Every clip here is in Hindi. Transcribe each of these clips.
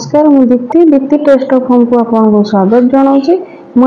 नमस्कार मु Deepti Deepti taste of home को आपको स्वागत जनाऊँगी।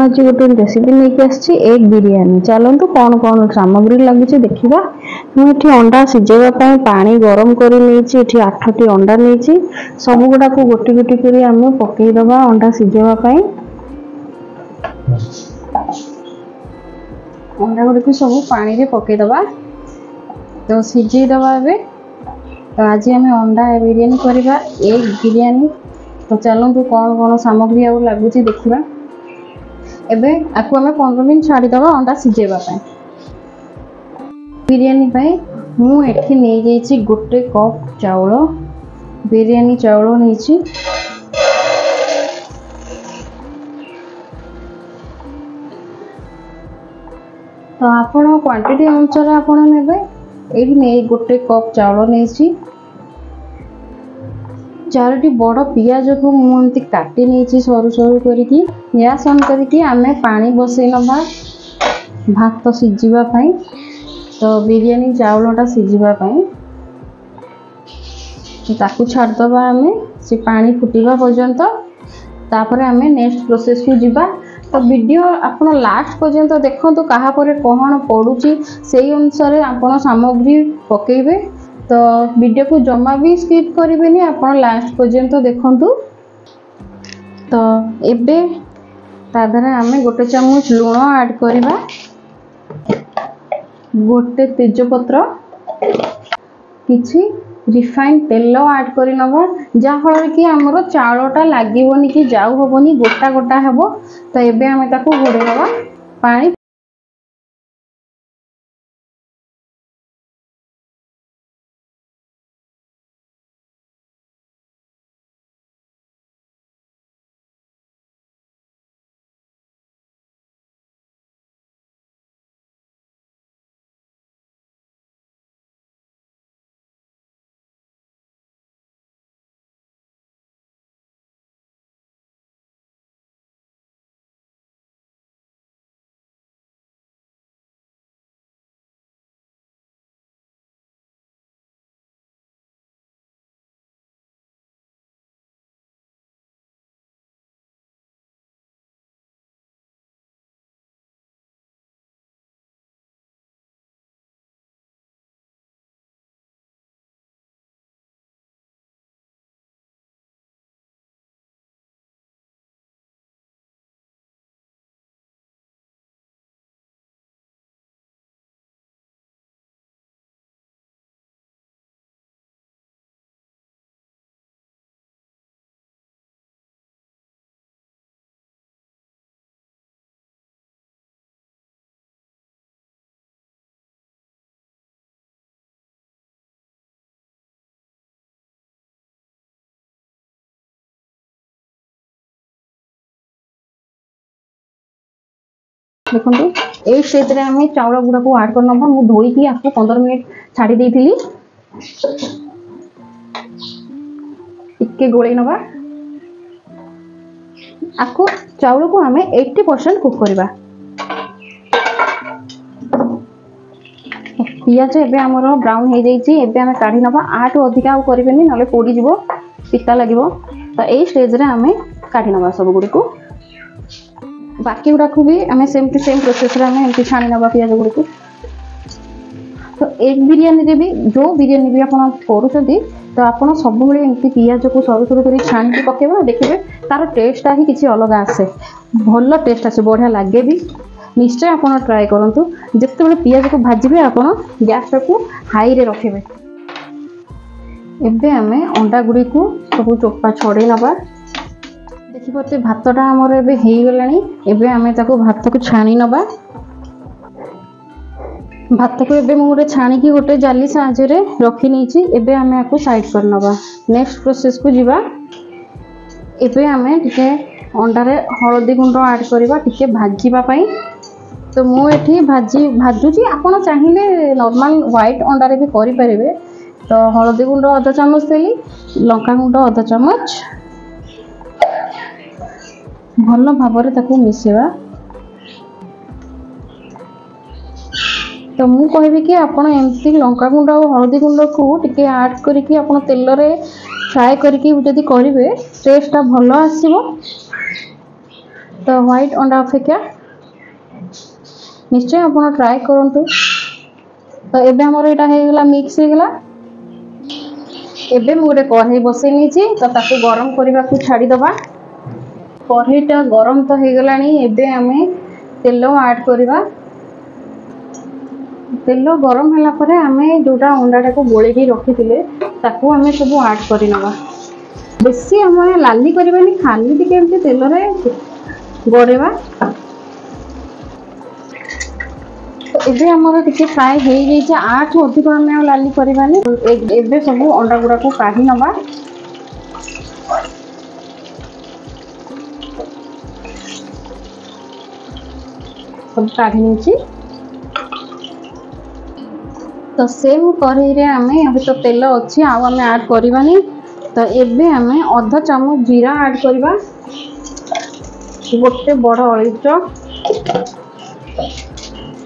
आज गोटे रेसिपी लेके आसी एग बिरियानी। चलतु कौन कौन सामग्री लगी देखा। मुझे अंडा सिझेवाई पानी गरम कर 8टी अंडा नहीं सब गुड़ाक गोटी गोटी कर आम पकईदबा अंडा सिझेवाई। अंडा गुड़ी सब पानी में पकईदबा तो सिझेदबा। तो आज आम अंडा बिरियानी करवा एग बिरियानी। तो चलतु कौन कौन सामग्री आउ लगुच देखा। एवं आपको आम 15 मिनट छाड़ीदबा अंडा सिझेवाई। बिरियानी मुझे नहीं गोटे कप चाउल बिरियानी चाउल नहीं। तो आपण क्वांटिटी अनुसार आपण नेबे। ये गोटे कप चाउल नहीं 4टी बड़ पियाज को मुझे काटी नहीं सरू सरू करके गैस ऑन करके आम पानी बसई नवा भात सिझापी। तो बिरियानी चाउलटा सिझापी ताकू छाड़दबा आम से पानी फुटवा पर्यंत। तापर आम नेक्स्ट प्रोसेस को जीवा। तो वीडियो आप लास्ट पर्यंत देखो कहा पर कौन पड़ुची से अनुसार आप सामग्री पकेबे। तो वीडियो को जमा भी स्किप करेंगे आप लास्ट पर्यंत देखु। तो एबे तादर आम गोटे चामच लुण ऐड करवा, गोटे तेजपत्र, किछि रिफाइंड तेल ऐड कर नवा जहाँफल कि आमर चाउलटा लगभग कि जाऊ हेनी गोटा गोटा हेब। तो एबे आम ताकू घोड़े दबा पानी। देखो ये स्टेज रे आम चाउल गुड़ा को ऐड कर नवा। मुझे धोईकी आपको 15 मिनट छाड़ी देती टिके गोले नवा। आपको चाउल को आम 80% कुक करवा। पियाज एबे आमर ब्राउन हो जाइए। एबे आम काढ़ी नवा। आठू अधिक आउ करेंगे ना पोड़ी जीव पिता लगे। तो यही स्टेज रे आम काढ़ी नवा सब गुड़ी को। बाकी गुड़ा को भी आम सेम प्रोसेस एमती छाणी नवा पियाज गुड़ी को। तो एग बिरियानी रे भी जो बिरियानी भी आप करूँ तो आप सब एमती पियाज को सरू सरू कर छाणी पकेबा। देखिए तार टेस्टा ही किसी अलग आसे, भल टेस्ट आसे, बढ़िया लगे भी। निश्चय आप ट्राए करूँ। जिते पियाज को भाजबे आप गैस को हाई रे रखिए। एबे आम अंडा गुड़ी को सब चोपा छड़े नवा। देखिए भातटा आमर एबे हो गलानी। एबे आम ताको भात को छाणी नवा। भात को एबे मुझे छाणी की गोटे जाली साहाय्य रखी नहीं। एबे आम आपको साइड कर नवा। नेक्स्ट प्रोसेस को जीवा। एबे आम टिके अंडारे हळदी गुंड ऐड करवा टिके भाजीबाई। तो मुझे भाजुची आप चाहिए नॉर्मल व्हाइट अंडारे भी करें। तो हळदी गुंड आधा चामच देली, लंका गुंड आधा चामच, भल भाव मिसेवा। तो मु कहबी कि आपण एमती लंका गुंड और हळदी गुंड को टिके ऐड करके आपण तेल रे फ्राए करके जदि करेंगे टेस्टा भल आसो। तो व्हाइट अंडा अपेक्षा निश्चय आप ट्राए करूँ। तो एबे हमर एटा हो गला मिक्स हो गला। एबे मु गोटे कढ़ई बसई नीची तो ताको गरम करने को छाड़ी दबा। कढ़ईटा गरम तो हो गलानी। एबे आमे तेल ऐड करवा। तेल गरम होला परे आमे जोटा अंडाटा को गोलेकी रखिथिले ताको आमे सब ऐड करनवा। बेसी आमे लाली करबानी खाली टिके एमती तेल रे गड़ेवा। एबे हमर टिके फ्राई हो जाइए। आठ अधिक आम लाली करवानी। एबे सब अंडा गुड़ा को काढ़ी नवा। सब काढ़ी नीची। तो सेम कढ़ई रे आमे अभी तो तेल अच्छी आम ऐड करवानी। तो एबे आमे आधा चामच जीरा ऐड करवा। गोटे बड़ अलैच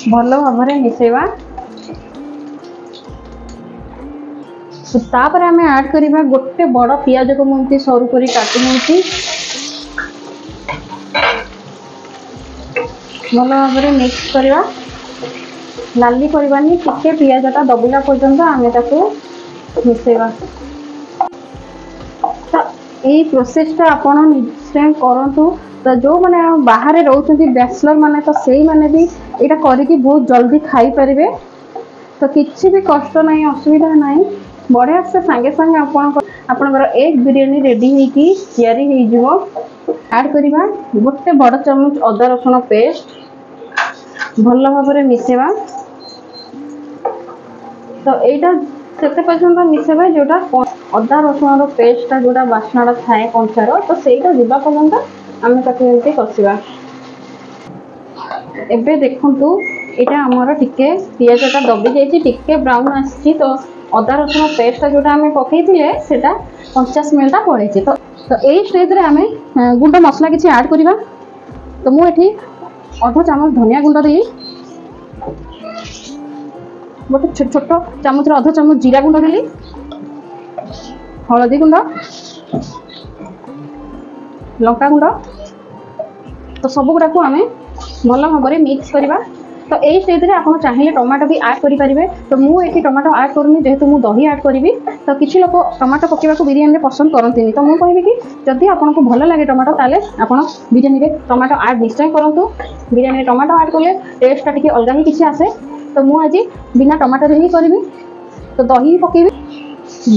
भल भाव मिसेवा। तापर आम ऐड करवा गोटे बड़ पियाज को मुझे सरू कर काटी नहीं भल भाव मिक्स करवा। लाली करवानी टिके पियाजटा दबुला पर्यंत आम ताको मिसेवा। यही प्रोसेसटा आपण निश्चय करूँ। तो जो मैंने बाहर रोचे बैचलर माने तो सही माने भी यहाँ करके बहुत जल्दी खाई पारे। तो किसी भी कष्ट ना असुविधा ना बढ़िया से सांगे सांगे आपणकर एग बिरियानी रेडी होगी तैयारी हो। ऐड करवा गोटे बड़ चामच अदा रसुण पेस्ट भल भाव मिसेवा। तो यहाँ से पर्यटन मिसेवा जोटा अदा रसुण पेस्टा जोटा बास्नाटा थाए कंचार तो सहीटा जावा पर्यंत आम ताकि कषा। एबे देखंतु एटा हमर टिके पियाजटा दबी जाइए टिके ब्राउन आसी। तो अदा रसुण पेस्टा जोटा आम पकईले सेटा 50 मिनटा पड़े। तो यही स्टेज रे आम गुंड मसला किसी ऐड करवा। तो मुझे अधा चामच धनिया गुंड देली। गोटे छोट छोट चामच अधा चामच जीरा गुंड देली। हलदी गुंड लंका गुंड। तो सब गुड़ा को आम भल भाव मिक्स करवा। तो यही स्टेज रे आप चाहिए टमाटो भी ऐड करेंगे। तो मुझे टमाटो ऐड करूनी जेहेतु मुझे दही ऐड करी। तो किसी लोग टमाटो पकेवा को बिरियानी पसंद करती। तो मुझे कहबी कि जदि आपको भल लगे टमाटो ताले आप बिरियानी रे टमाटो ऐड निश्चय करूँ। बिरियानी रे टमाटो ऐड कले टेस्टा टिके अलग ही किसी आसे। तो मुझे आज बिना टमाटो ही करी। तो दही पकेबी।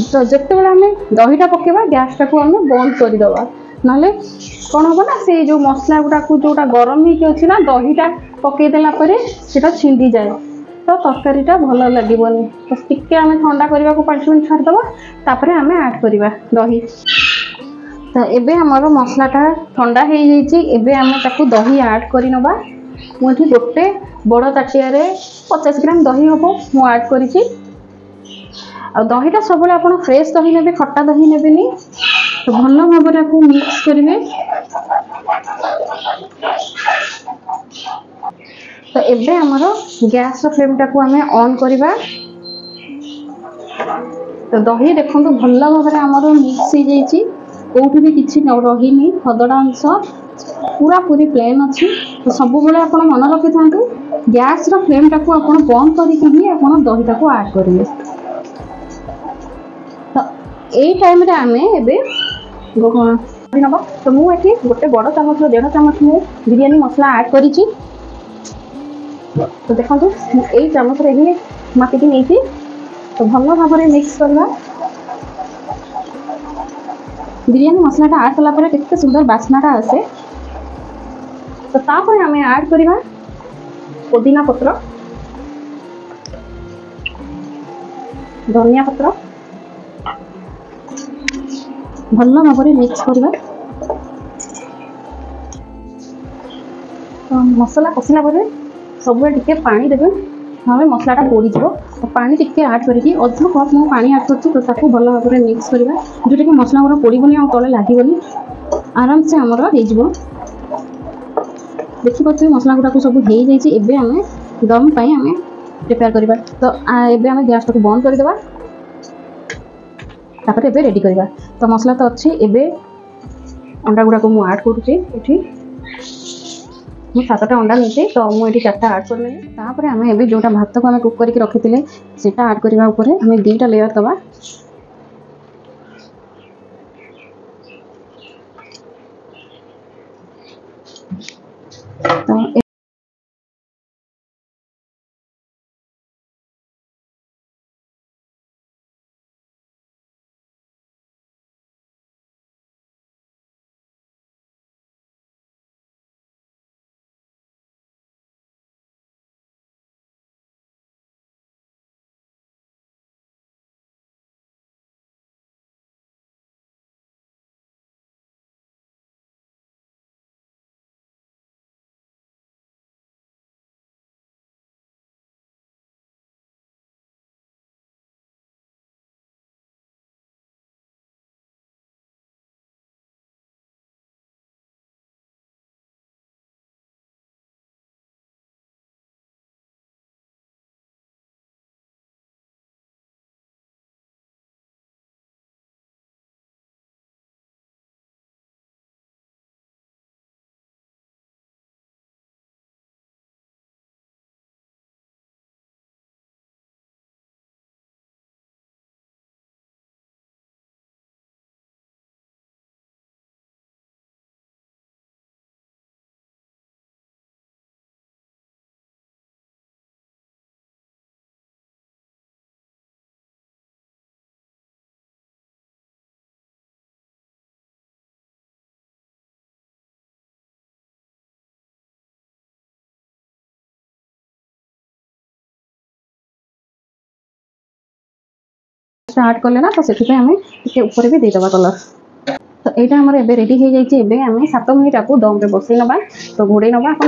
तो जिते बड़े आम दहीटा पकेवा गैसटा को आम बंद करदे ना कौन हम ना से जो मसला गुड़ा को जोटा गरम होती ना दहीटा पकईदेला सेटा छिंदी जाए। तो तरकारीटा भल लगे। तो टिके आम ठंडा करने को 5 मिनट छाड़दबा। तापर आम ऐड करवा दही। तो एबे हमर मसलाटा ठंडा हो जाइए। आम ताकू दही ऐड कर नवा। मुझे गोटे बड़ ताटिया 50 ग्राम दही हम मु ऐड करी। आ दहीटा सब आप फ्रेश दही ने खट्टा दही ने। तो भल भाव आपको मिक्स करेंगे। तो एबे हमर गैस फ्लेमटा को आम ऑन करवा। तो दही देखो भल भाव आमर मिक्स हो जाइए। कौटी भी किसी रही खदड़ा अंश पूरा पूरी प्लेन अच्छी। तो सब बेले आप मन रखी था गैस फ्लेमटा को आप बंद करके आप दहीटा को ऐड करेंगे। तो यही टाइम रे आम एबे नवा। तो मुझे गोटे बड़ चामच 1.5 चामच मु बिरियानी मसला ऐड करी। तो देखो यही चामच ही मापिकी नहीं। तो भल भाव मिक्स करवा। बिरियानी मसलाटा ऐड कला कितने सुंदर बास्नाटा आसे। तो तापर आम ऐड करवा पुदीना पत्र धनिया पत्र भल भाव मिक्स करवा। तो मसला कषिला सब टे पानी देवे ना मसलाटा पोड़ी। तो पानी टिके ऐड करके अधा कप मु पानी ऐड कर। तो भल भाव मिक्स करवा जोटा कि मसला गुड़ा पोड़बनी आ तले लगे आराम से आमर हो। देखिए मसला गुड़ा को सब हो जाइए। आम दम पाई आम प्रिपेयर करवा। तो एबे आम गैस को बंद करदे। तापर एबे रेडी करबा। तो मसला तो अच्छी एबे अंडा गुड़ा को मु ऐड करूची एठी मु 7टा अंडा लेते तो मु एठी 4टा ऐड करले। तापर हमें एबे जोटा भात को हमें कुक करके रखिथिले सेटा ऐड करबा ऊपर हमें 2टा लेयर दबा। तो स्टार्ट करले ना तो सेठी पे हमें टिके ऊपर भी दे दबा कलर। तो एटा हमर एबे रेडी हो जाई छि। एबे हमें 7 मिनिट आपको दम रे बसई नबा। तो घोड़े नबा।